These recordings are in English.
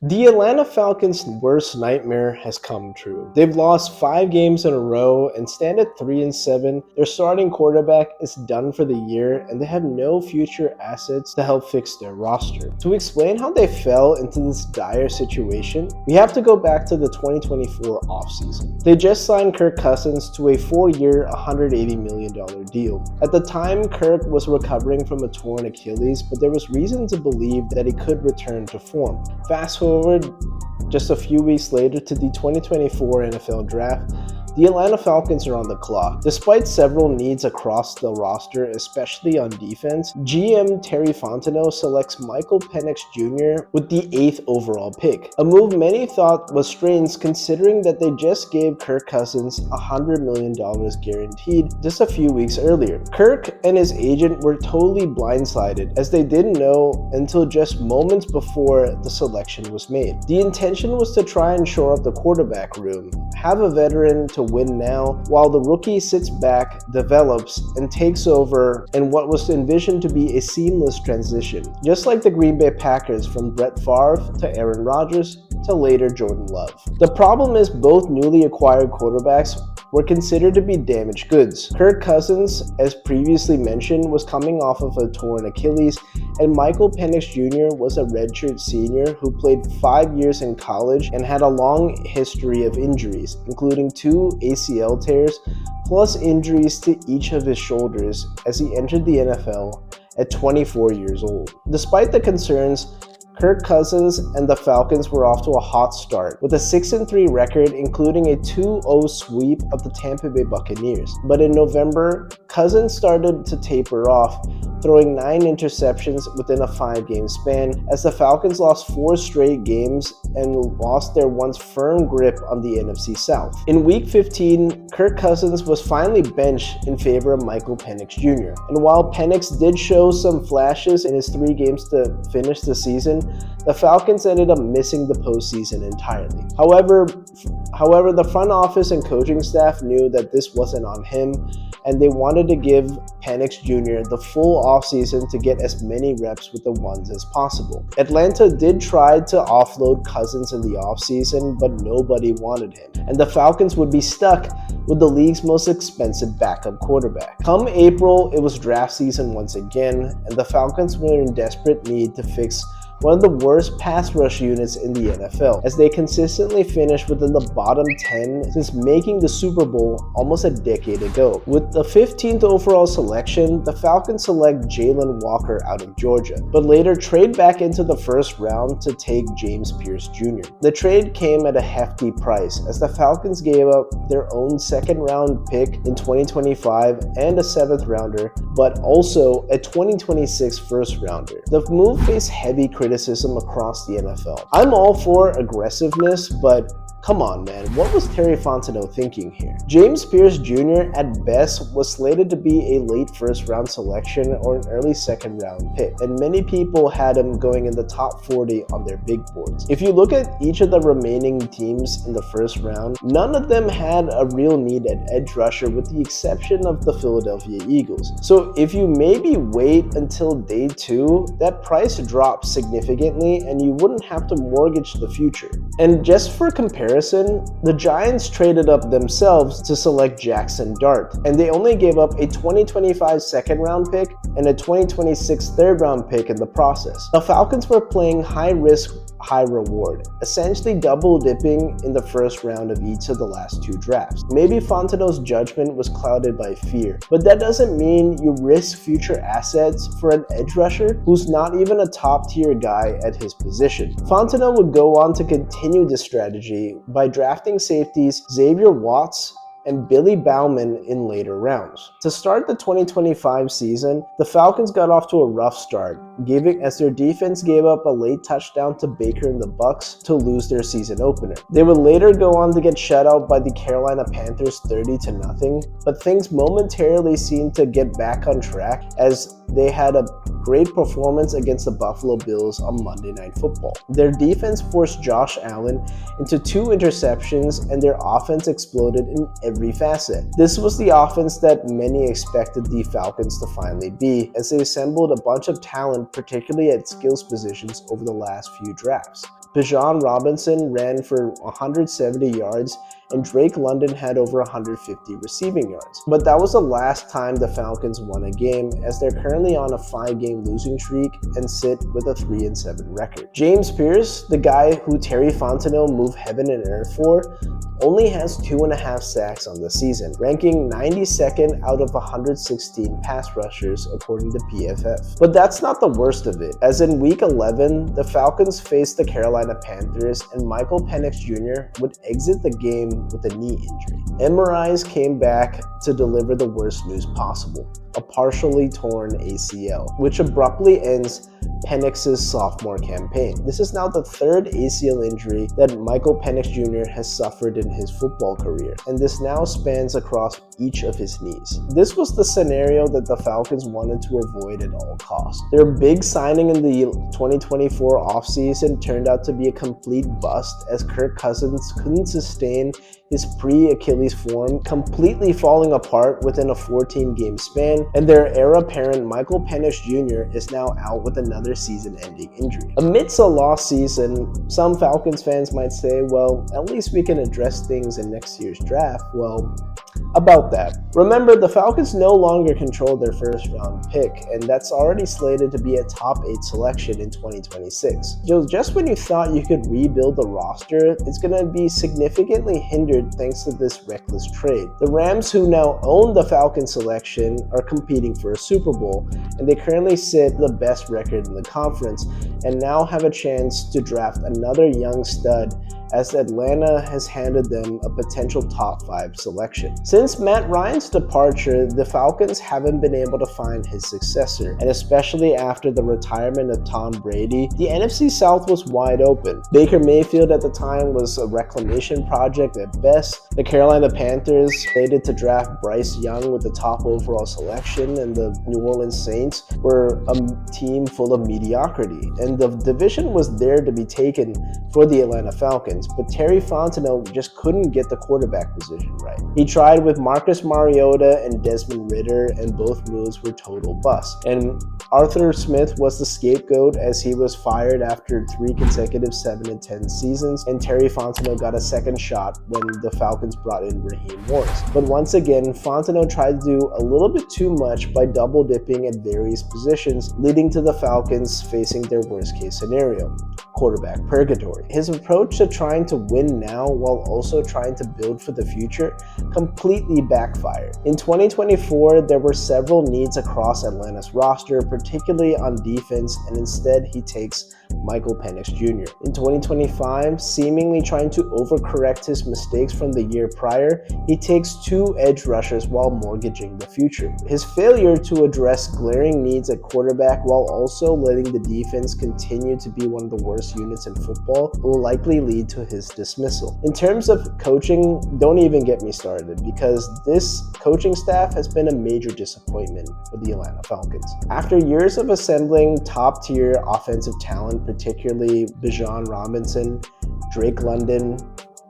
The Atlanta Falcons' worst nightmare has come true. They've lost 5 games in a row and stand at 3-7. Their starting quarterback is done for the year and they have no future assets to help fix their roster. To explain how they fell into this dire situation, we have to go back to the 2024 offseason. They just signed Kirk Cousins to a 4-year, $180 million deal. At the time, Kirk was recovering from a torn Achilles, but there was reason to believe that he could return to form. Fast forward just a few weeks later to the 2024 NFL Draft, the Atlanta Falcons are on the clock. Despite several needs across the roster, especially on defense, GM Terry Fontenot selects Michael Penix Jr. with the 8th overall pick, a move many thought was strange considering that they just gave Kirk Cousins $100 million guaranteed just a few weeks earlier. Kirk and his agent were totally blindsided as they didn't know until just moments before the selection was made. The intention was to try and shore up the quarterback room, have a veteran to win now, while the rookie sits back, develops, and takes over in what was envisioned to be a seamless transition, just like the Green Bay Packers from Brett Favre to Aaron Rodgers to later Jordan Love. The problem is both newly acquired quarterbacks were considered to be damaged goods. Kirk Cousins, as previously mentioned, was coming off of a torn Achilles, and Michael Penix Jr. was a redshirt senior who played 5 years in college and had a long history of injuries, including 2 ACL tears, plus injuries to each of his shoulders as he entered the NFL at 24 years old. Despite the concerns, Kirk Cousins and the Falcons were off to a hot start with a 6-3 record, including a 2-0 sweep of the Tampa Bay Buccaneers. But in November, Cousins started to taper off, throwing 9 interceptions within a 5-game span as the Falcons lost 4 straight games and lost their once firm grip on the NFC South. In Week 15, Kirk Cousins was finally benched in favor of Michael Penix Jr. And while Penix did show some flashes in his 3 games to finish the season, the Falcons ended up missing the postseason entirely. However, the front office and coaching staff knew that this wasn't on him, and they wanted to give Penix Jr. the full offseason to get as many reps with the ones as possible. Atlanta did try to offload Cousins in the offseason, but nobody wanted him, and the Falcons would be stuck with the league's most expensive backup quarterback. Come April, it was draft season once again, and the Falcons were in desperate need to fix one of the worst pass rush units in the NFL, as they consistently finished within the bottom 10 since making the Super Bowl almost a decade ago. With the 15th overall selection, the Falcons select Jalen Walker out of Georgia, but later trade back into the first round to take James Pierce Jr. The trade came at a hefty price, as the Falcons gave up their own 2nd round pick in 2025 and a 7th rounder, but also a 2026 first rounder. The move faced heavy criticism across the NFL. I'm all for aggressiveness, but come on, man, what was Terry Fontenot thinking here? James Pierce Jr. at best was slated to be a late 1st round selection or an early 2nd round pick, and many people had him going in the top 40 on their big boards. If you look at each of the remaining teams in the 1st round, none of them had a real need at edge rusher with the exception of the Philadelphia Eagles. So if you maybe wait until day 2, that price drops significantly and you wouldn't have to mortgage the future. And just for comparison, the Giants traded up themselves to select Jackson Dart, and they only gave up a 2025 2nd round pick and a 2026 3rd round pick in the process. The Falcons were playing high risk, high reward, essentially double dipping in the 1st round of each of the last 2 drafts. Maybe Fontenot's judgment was clouded by fear, but that doesn't mean you risk future assets for an edge rusher who's not even a top tier guy at his position. Fontenot would go on to continue this strategy by drafting safeties Xavier Watts and Billy Bauman in later rounds. To start the 2025 season, the Falcons got off to a rough start, as their defense gave up a late touchdown to Baker and the Bucs to lose their season opener. They would later go on to get shut out by the Carolina Panthers 30-0, but things momentarily seemed to get back on track as they had a great performance against the Buffalo Bills on Monday Night Football. Their defense forced Josh Allen into 2 interceptions, and their offense exploded in every facet. This was the offense that many expected the Falcons to finally be, as they assembled a bunch of talent, particularly at skills positions over the last few drafts. Bijan Robinson ran for 170 yards, and Drake London had over 150 receiving yards. But that was the last time the Falcons won a game, as they're currently on a 5-game losing streak and sit with a 3-7 record. James Pierce, the guy who Terry Fontenot moved heaven and earth for, only has 2.5 sacks on the season, ranking 92nd out of 116 pass rushers according to PFF. But that's not the worst of it, as in Week 11, the Falcons faced the Carolina Panthers and Michael Penix Jr. would exit the game with a knee injury. MRIs came back to deliver the worst news possible: a partially torn ACL, which abruptly ends Penix's sophomore campaign. This is now the third ACL injury that Michael Penix Jr. has suffered in his football career, and this now spans across each of his knees. This was the scenario that the Falcons wanted to avoid at all costs. Their big signing in the 2024 offseason turned out to be a complete bust, as Kirk Cousins couldn't sustain his pre-Achilles form, completely falling apart within a 14-game span, and their heir apparent Michael Penix Jr. is now out with another season-ending injury. Amidst a lost season, some Falcons fans might say, well, at least we can address things in next year's draft. Well, about that. Remember, the Falcons no longer control their first-round pick, and that's already slated to be a top 8 selection in 2026. So just when you thought you could rebuild the roster, it's going to be significantly hindered thanks to this reckless trade. The Rams, who now own the Falcons selection, are competing for a Super Bowl, and they currently sit the best record in the conference, and now have a chance to draft another young stud, as Atlanta has handed them a potential top 5 selection. Since Matt Ryan's departure, the Falcons haven't been able to find his successor, and especially after the retirement of Tom Brady, the NFC South was wide open. Baker Mayfield at the time was a reclamation project at best. The Carolina Panthers slated to draft Bryce Young with the top overall selection, and the New Orleans Saints were a team full of mediocrity, and the division was there to be taken for the Atlanta Falcons. But Terry Fontenot just couldn't get the quarterback position right. He tried with Marcus Mariota and Desmond Ridder, and both moves were total busts. And Arthur Smith was the scapegoat, as he was fired after 3 consecutive 7-10 seasons, and Terry Fontenot got a second shot when the Falcons brought in Raheem Morris. But once again, Fontenot tried to do a little bit too much by double dipping at various positions, leading to the Falcons facing their worst case scenario: quarterback purgatory. His approach to trying to win now while also trying to build for the future completely backfired. In 2024, there were several needs across Atlanta's roster, particularly on defense, and instead he takes Michael Penix Jr. In 2025, seemingly trying to overcorrect his mistakes from the year prior, he takes 2 edge rushers while mortgaging the future. His failure to address glaring needs at quarterback while also letting the defense continue to be one of the worst units in football will likely lead to his dismissal. In terms of coaching, don't even get me started, because this coaching staff has been a major disappointment for the Atlanta Falcons. After years of assembling top-tier offensive talent, particularly Bijan Robinson, Drake London,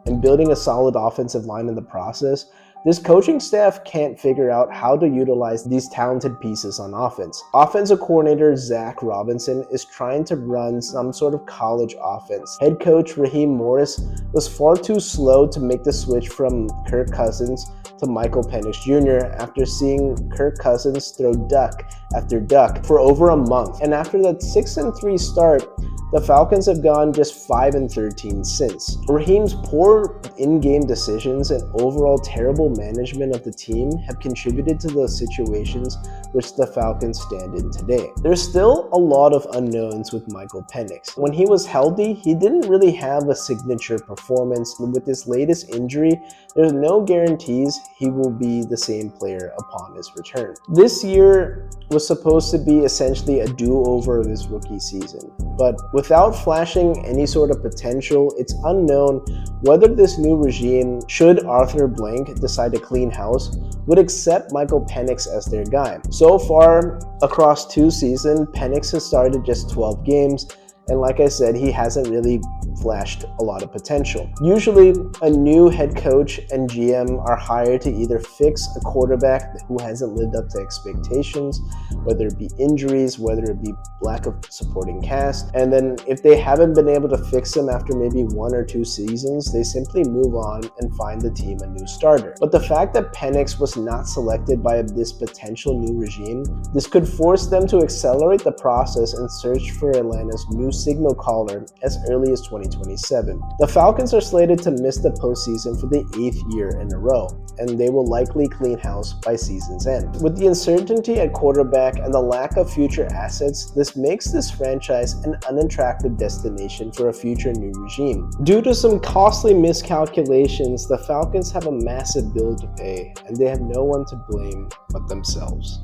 and building a solid offensive line in the process, this coaching staff can't figure out how to utilize these talented pieces on offense. Offensive coordinator Zach Robinson is trying to run some sort of college offense. Head coach Raheem Morris was far too slow to make the switch from Kirk Cousins to Michael Penix Jr. after seeing Kirk Cousins throw duck after duck for over a month. And after that 6-3 start, the Falcons have gone just 5-13 since. Raheem's poor in-game decisions and overall terrible management of the team have contributed to the situations which the Falcons stand in today. There's still a lot of unknowns with Michael Penix. When he was healthy, he didn't really have a signature performance, and with this latest injury, there's no guarantees he will be the same player upon his return. This year was supposed to be essentially a do-over of his rookie season, but without flashing any sort of potential, it's unknown whether this new regime, should Arthur Blank decide to clean house, would accept Michael Penix as their guy. So far, across 2 seasons, Penix has started just 12 games, and like I said, he hasn't really flashed a lot of potential. Usually, a new head coach and GM are hired to either fix a quarterback who hasn't lived up to expectations, whether it be injuries, whether it be lack of supporting cast, and then if they haven't been able to fix him after maybe 1 or 2 seasons, they simply move on and find the team a new starter. But the fact that Penix was not selected by this potential new regime, this could force them to accelerate the process and search for Atlanta's new signal caller as early as 2027. The Falcons are slated to miss the postseason for the 8th year in a row, and they will likely clean house by season's end. With the uncertainty at quarterback and the lack of future assets, this makes this franchise an unattractive destination for a future new regime. Due to some costly miscalculations, the Falcons have a massive bill to pay, and they have no one to blame but themselves.